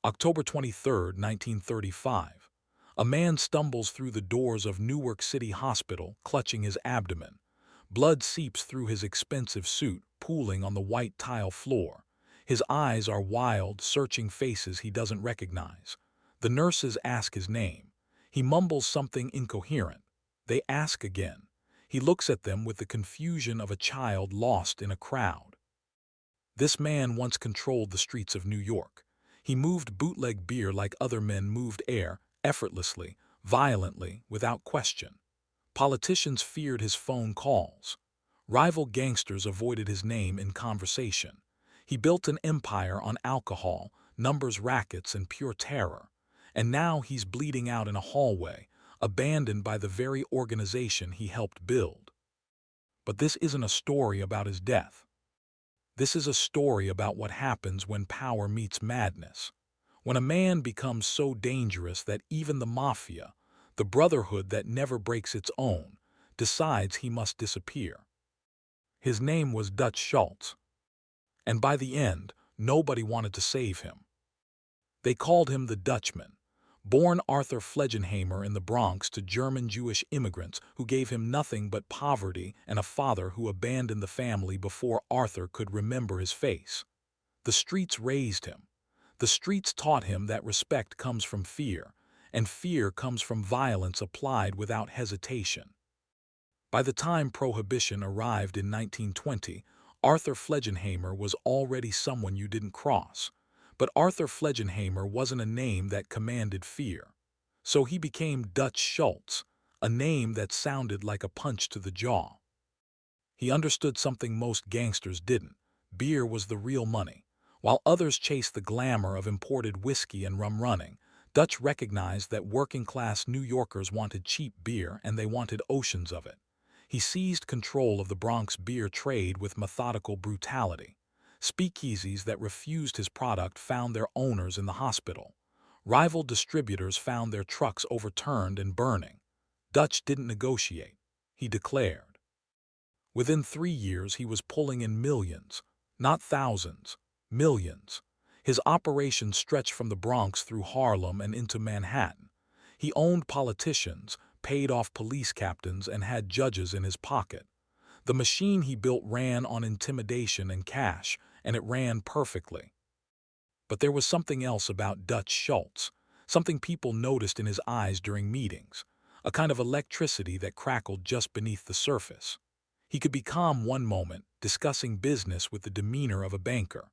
October 23, 1935. A man stumbles through the doors of Newark City Hospital, clutching his abdomen. Blood seeps through his expensive suit, pooling on the white tile floor. His eyes are wild, searching faces he doesn't recognize. The nurses ask his name. He mumbles something incoherent. They ask again. He looks at them with the confusion of a child lost in a crowd. This man once controlled the streets of New York. He moved bootleg beer like other men moved air, effortlessly, violently, without question. Politicians feared his phone calls. Rival gangsters avoided his name in conversation. He built an empire on alcohol, numbers rackets, and pure terror. And now he's bleeding out in a hallway, abandoned by the very organization he helped build. But this isn't a story about his death. This is a story about what happens when power meets madness. When a man becomes so dangerous that even the Mafia, the brotherhood that never breaks its own, decides he must disappear. His name was Dutch Schultz. And by the end, nobody wanted to save him. They called him the Dutchman. Born Arthur Flegenheimer in the Bronx to German Jewish immigrants who gave him nothing but poverty and a father who abandoned the family before Arthur could remember his face. The streets raised him. The streets taught him that respect comes from fear, and fear comes from violence applied without hesitation. By the time Prohibition arrived in 1920, Arthur Flegenheimer was already someone you didn't cross. But Arthur Flegenheimer wasn't a name that commanded fear. So he became Dutch Schultz, a name that sounded like a punch to the jaw. He understood something most gangsters didn't. Beer was the real money. While others chased the glamour of imported whiskey and rum running, Dutch recognized that working-class New Yorkers wanted cheap beer and they wanted oceans of it. He seized control of the Bronx beer trade with methodical brutality. Speakeasies that refused his product found their owners in the hospital. Rival distributors found their trucks overturned and burning. Dutch didn't negotiate. He declared. Within 3 years, he was pulling in millions, not thousands, millions. His operations stretched from the Bronx through Harlem and into Manhattan. He owned politicians, paid off police captains, and had judges in his pocket. The machine he built ran on intimidation and cash, and it ran perfectly. But there was something else about Dutch Schultz, something people noticed in his eyes during meetings, a kind of electricity that crackled just beneath the surface. He could be calm one moment, discussing business with the demeanor of a banker.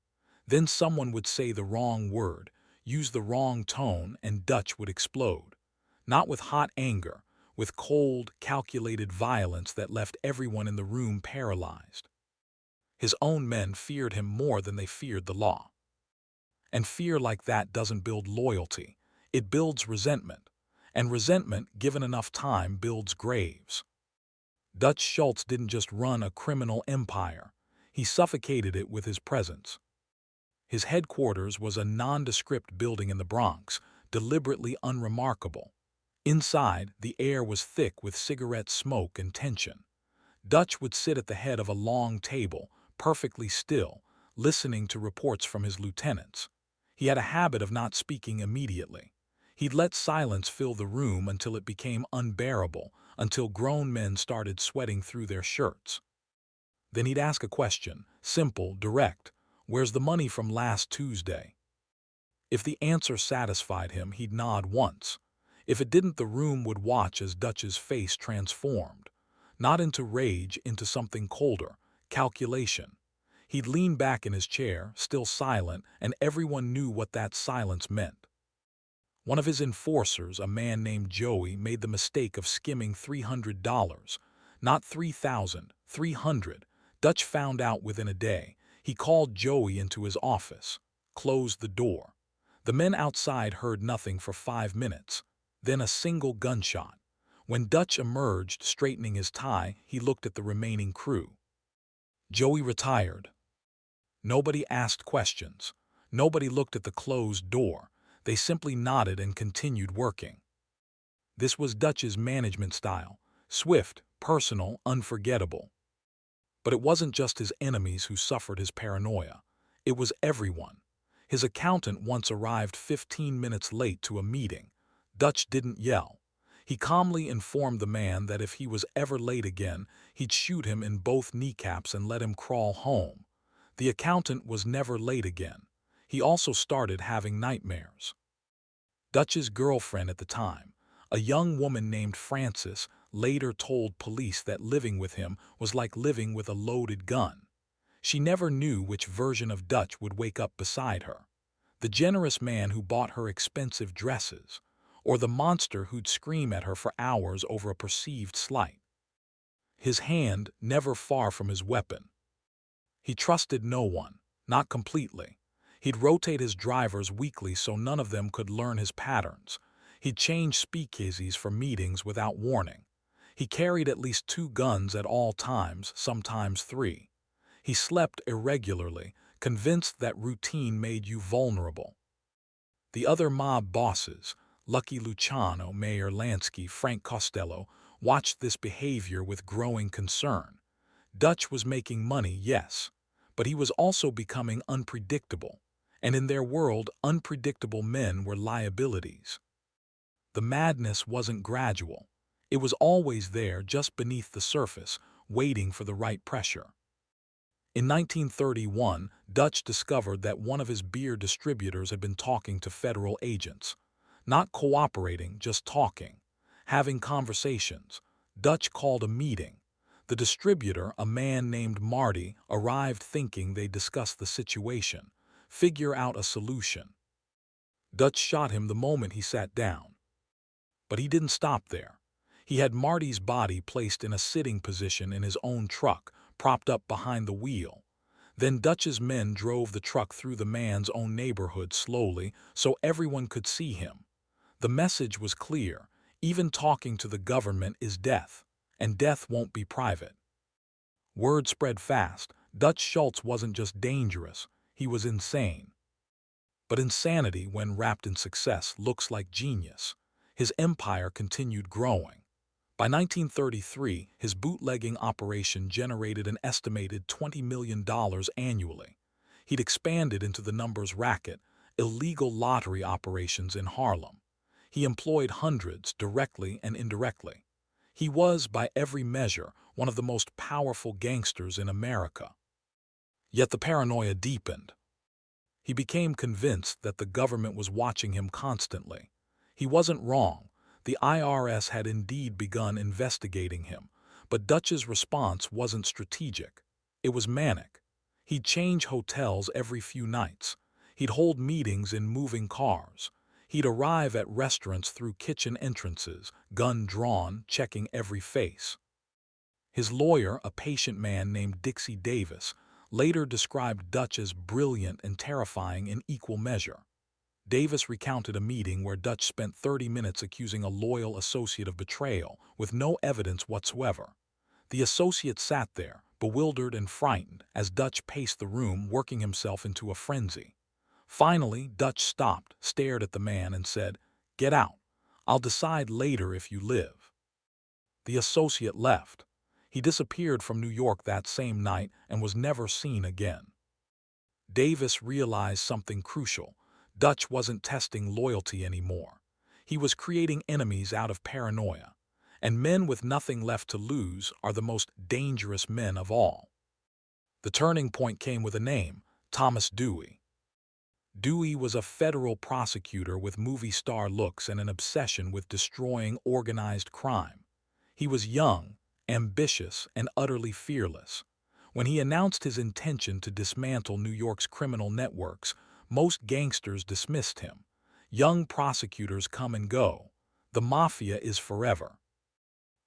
Then someone would say the wrong word, use the wrong tone, and Dutch would explode. Not with hot anger, with cold, calculated violence that left everyone in the room paralyzed. His own men feared him more than they feared the law. And fear like that doesn't build loyalty. It builds resentment. And resentment, given enough time, builds graves. Dutch Schultz didn't just run a criminal empire. He suffocated it with his presence. His headquarters was a nondescript building in the Bronx, deliberately unremarkable. Inside, the air was thick with cigarette smoke and tension. Dutch would sit at the head of a long table, perfectly still, listening to reports from his lieutenants. He had a habit of not speaking immediately. He'd let silence fill the room until it became unbearable, until grown men started sweating through their shirts. Then he'd ask a question, simple, direct. Where's the money from last Tuesday? If the answer satisfied him, he'd nod once. If it didn't, the room would watch as Dutch's face transformed. Not into rage, into something colder, calculation. He'd lean back in his chair, still silent, and everyone knew what that silence meant. One of his enforcers, a man named Joey, made the mistake of skimming $300. Not 3,000, 300. Dutch found out within a day. He called Joey into his office, closed the door. The men outside heard nothing for 5 minutes, then a single gunshot. When Dutch emerged, straightening his tie, he looked at the remaining crew. Joey retired. Nobody asked questions. Nobody looked at the closed door. They simply nodded and continued working. This was Dutch's management style, swift, personal, unforgettable. But it wasn't just his enemies who suffered his paranoia. It was everyone. His accountant once arrived 15 minutes late to a meeting. Dutch didn't yell. He calmly informed the man that if he was ever late again, he'd shoot him in both kneecaps and let him crawl home. The accountant was never late again. He also started having nightmares. Dutch's girlfriend at the time, a young woman named Frances, later told police that living with him was like living with a loaded gun. She never knew which version of Dutch would wake up beside her. The generous man who bought her expensive dresses, or the monster who'd scream at her for hours over a perceived slight. His hand never far from his weapon. He trusted no one, not completely. He'd rotate his drivers weekly so none of them could learn his patterns. He'd change speakeasies for meetings without warning. He carried at least 2 guns at all times, sometimes 3. He slept irregularly, convinced that routine made you vulnerable. The other mob bosses, Lucky Luciano, Mayor Lansky, Frank Costello, watched this behavior with growing concern. Dutch was making money, yes, but he was also becoming unpredictable, and in their world, unpredictable men were liabilities. The madness wasn't gradual. It was always there, just beneath the surface, waiting for the right pressure. In 1931, Dutch discovered that one of his beer distributors had been talking to federal agents. Not cooperating, just talking. Having conversations. Dutch called a meeting. The distributor, a man named Marty, arrived thinking they'd discuss the situation, figure out a solution. Dutch shot him the moment he sat down. But he didn't stop there. He had Marty's body placed in a sitting position in his own truck, propped up behind the wheel. Then Dutch's men drove the truck through the man's own neighborhood slowly so everyone could see him. The message was clear: even talking to the government is death, and death won't be private. Word spread fast. Dutch Schultz wasn't just dangerous, he was insane. But insanity, when wrapped in success, looks like genius. His empire continued growing. By 1933, his bootlegging operation generated an estimated $20 million annually. He'd expanded into the numbers racket, illegal lottery operations in Harlem. He employed hundreds, directly and indirectly. He was, by every measure, one of the most powerful gangsters in America. Yet the paranoia deepened. He became convinced that the government was watching him constantly. He wasn't wrong. The IRS had indeed begun investigating him, but Dutch's response wasn't strategic. It was manic. He'd change hotels every few nights. He'd hold meetings in moving cars. He'd arrive at restaurants through kitchen entrances, gun drawn, checking every face. His lawyer, a patient man named Dixie Davis, later described Dutch as brilliant and terrifying in equal measure. Davis recounted a meeting where Dutch spent 30 minutes accusing a loyal associate of betrayal, with no evidence whatsoever. The associate sat there, bewildered and frightened, as Dutch paced the room, working himself into a frenzy. Finally, Dutch stopped, stared at the man, and said, "Get out. I'll decide later if you live." The associate left. He disappeared from New York that same night and was never seen again. Davis realized something crucial. Dutch wasn't testing loyalty anymore. He was creating enemies out of paranoia. And men with nothing left to lose are the most dangerous men of all. The turning point came with a name: Thomas Dewey. Dewey was a federal prosecutor with movie star looks and an obsession with destroying organized crime. He was young, ambitious, and utterly fearless. When he announced his intention to dismantle New York's criminal networks, most gangsters dismissed him. Young prosecutors come and go. The Mafia is forever.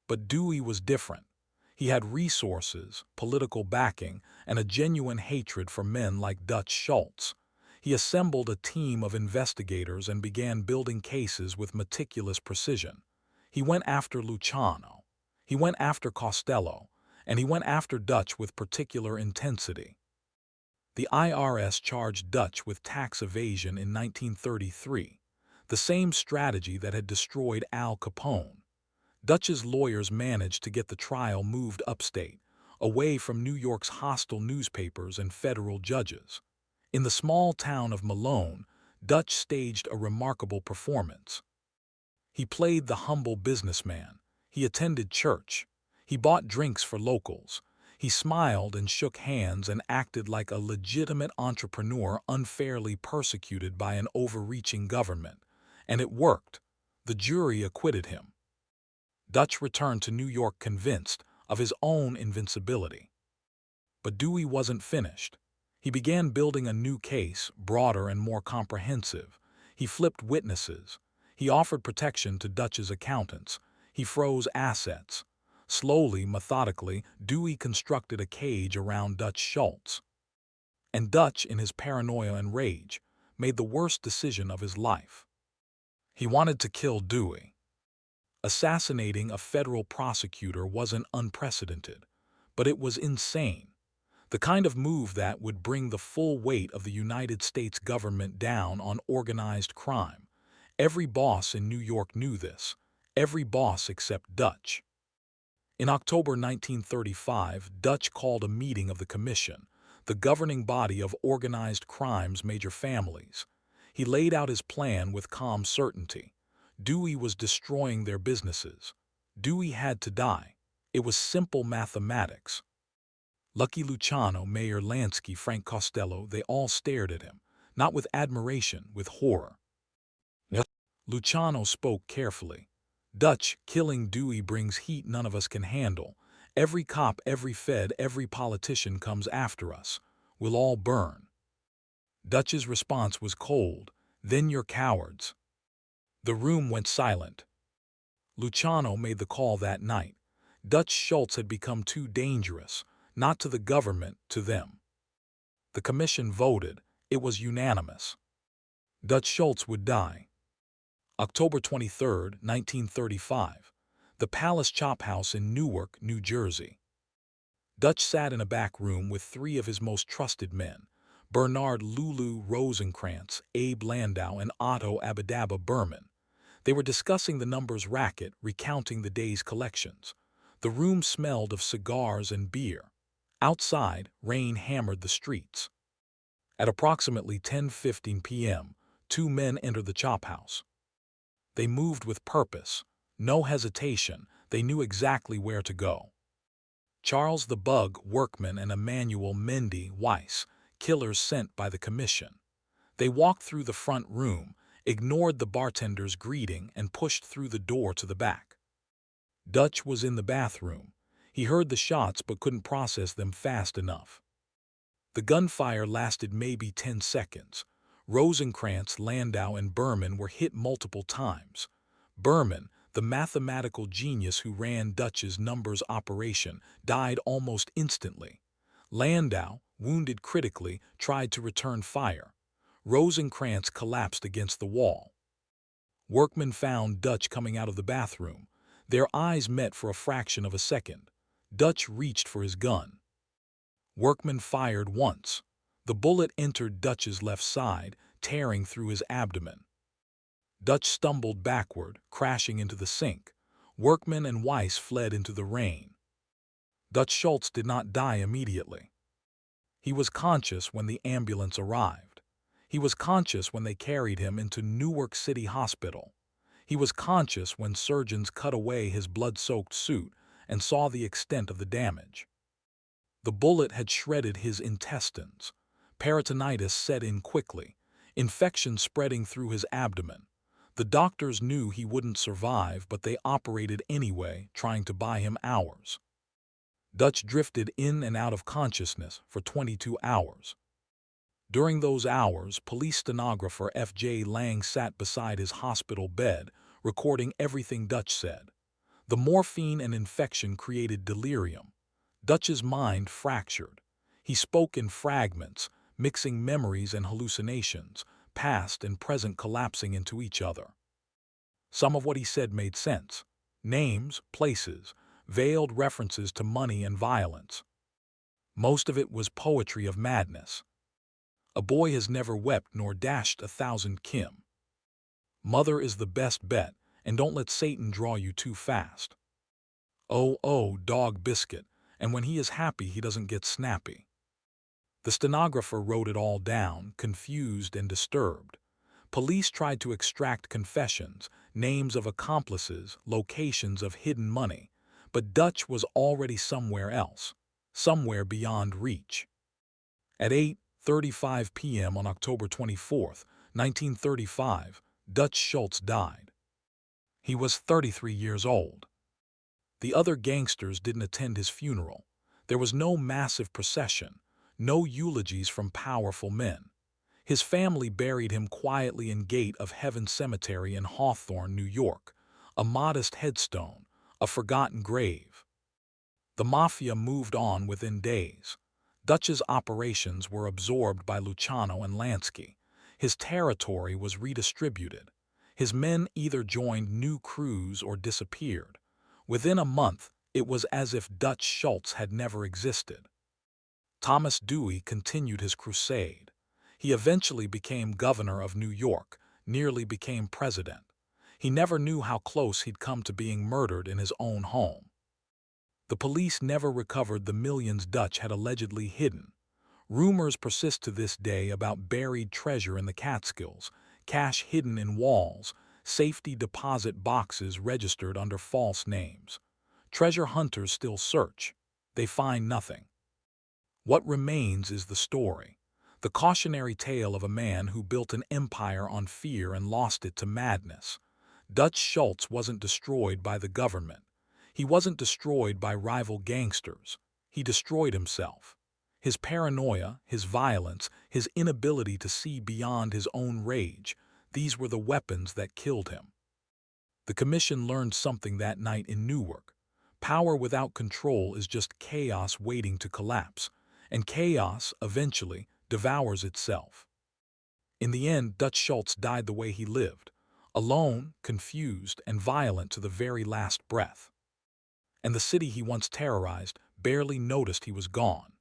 But Dewey was different. He had resources, political backing, and a genuine hatred for men like Dutch Schultz. He assembled a team of investigators and began building cases with meticulous precision. He went after Luciano. He went after Costello. And he went after Dutch with particular intensity. The IRS charged Dutch with tax evasion in 1933, the same strategy that had destroyed Al Capone. Dutch's lawyers managed to get the trial moved upstate, away from New York's hostile newspapers and federal judges. In the small town of Malone, Dutch staged a remarkable performance. He played the humble businessman. He attended church. He bought drinks for locals. He smiled and shook hands and acted like a legitimate entrepreneur unfairly persecuted by an overreaching government. And it worked. The jury acquitted him. Dutch returned to New York convinced of his own invincibility. But Dewey wasn't finished. He began building a new case, broader and more comprehensive. He flipped witnesses. He offered protection to Dutch's accountants. He froze assets. Slowly, methodically, Dewey constructed a cage around Dutch Schultz. And Dutch, in his paranoia and rage, made the worst decision of his life. He wanted to kill Dewey. Assassinating a federal prosecutor wasn't unprecedented, but it was insane. The kind of move that would bring the full weight of the United States government down on organized crime. Every boss in New York knew this, every boss except Dutch. In October 1935, Dutch called a meeting of the Commission, the governing body of organized crime's major families. He laid out his plan with calm certainty. Dewey was destroying their businesses. Dewey had to die. It was simple mathematics. Lucky Luciano, Mayor Lansky, Frank Costello, they all stared at him, not with admiration, with horror. Yes. Luciano spoke carefully. Dutch, killing Dewey brings heat none of us can handle. Every cop, every Fed, every politician comes after us. We'll all burn. Dutch's response was cold. Then you're cowards. The room went silent. Luciano made the call that night. Dutch Schultz had become too dangerous, not to the government, to them. The commission voted. It was unanimous. Dutch Schultz would die. October 23, 1935. The Palace Chop House in Newark, New Jersey. Dutch sat in a back room with three of his most trusted men, Bernard Lulu Rosenkrantz, Abe Landau, and Otto Abadaba Berman. They were discussing the numbers racket, recounting the day's collections. The room smelled of cigars and beer. Outside, rain hammered the streets. At approximately 10:15 p.m., two men entered the chop house. They moved with purpose, no hesitation. They knew exactly where to go. Charles the Bug Workman and Emmanuel Mendy Weiss, killers sent by the commission. They walked through the front room, ignored the bartender's greeting, and pushed through the door to the back. Dutch was in the bathroom. He heard the shots but couldn't process them fast enough. The gunfire lasted maybe 10 seconds. Rosenkrantz, Landau, and Berman were hit multiple times. Berman, the mathematical genius who ran Dutch's numbers operation, died almost instantly. Landau, wounded critically, tried to return fire. Rosenkrantz collapsed against the wall. Workman found Dutch coming out of the bathroom. Their eyes met for a fraction of a second. Dutch reached for his gun. Workman fired once. The bullet entered Dutch's left side, tearing through his abdomen. Dutch stumbled backward, crashing into the sink. Workman and Weiss fled into the rain. Dutch Schultz did not die immediately. He was conscious when the ambulance arrived. He was conscious when they carried him into Newark City Hospital. He was conscious when surgeons cut away his blood-soaked suit and saw the extent of the damage. The bullet had shredded his intestines. Peritonitis set in quickly, infection spreading through his abdomen. The doctors knew he wouldn't survive, but they operated anyway, trying to buy him hours. Dutch drifted in and out of consciousness for 22 hours. During those hours, police stenographer F.J. Lang sat beside his hospital bed, recording everything Dutch said. The morphine and infection created delirium. Dutch's mind fractured. He spoke in fragments, mixing memories and hallucinations, past and present collapsing into each other. Some of what he said made sense. Names, places, veiled references to money and violence. Most of it was poetry of madness. A boy has never wept nor dashed 1,000 kim. Mother is the best bet, and don't let Satan draw you too fast. Oh, dog biscuit, and when he is happy he doesn't get snappy. The stenographer wrote it all down, confused and disturbed. Police tried to extract confessions, names of accomplices, locations of hidden money, but Dutch was already somewhere else, somewhere beyond reach. At 8:35 p.m. on October 24th, 1935, Dutch Schultz died. He was 33 years old. The other gangsters didn't attend his funeral. There was no massive procession, no eulogies from powerful men. His family buried him quietly in Gate of Heaven Cemetery in Hawthorne, New York, a modest headstone, a forgotten grave. The Mafia moved on within days. Dutch's operations were absorbed by Luciano and Lansky. His territory was redistributed. His men either joined new crews or disappeared. Within a month, it was as if Dutch Schultz had never existed. Thomas Dewey continued his crusade. He eventually became governor of New York, nearly became president. He never knew how close he'd come to being murdered in his own home. The police never recovered the millions Dutch had allegedly hidden. Rumors persist to this day about buried treasure in the Catskills, cash hidden in walls, safety deposit boxes registered under false names. Treasure hunters still search. They find nothing. What remains is the story, the cautionary tale of a man who built an empire on fear and lost it to madness. Dutch Schultz wasn't destroyed by the government. He wasn't destroyed by rival gangsters. He destroyed himself. His paranoia, his violence, his inability to see beyond his own rage, these were the weapons that killed him. The commission learned something that night in Newark. Power without control is just chaos waiting to collapse, and chaos, eventually, devours itself. In the end, Dutch Schultz died the way he lived, alone, confused, and violent to the very last breath. And the city he once terrorized barely noticed he was gone.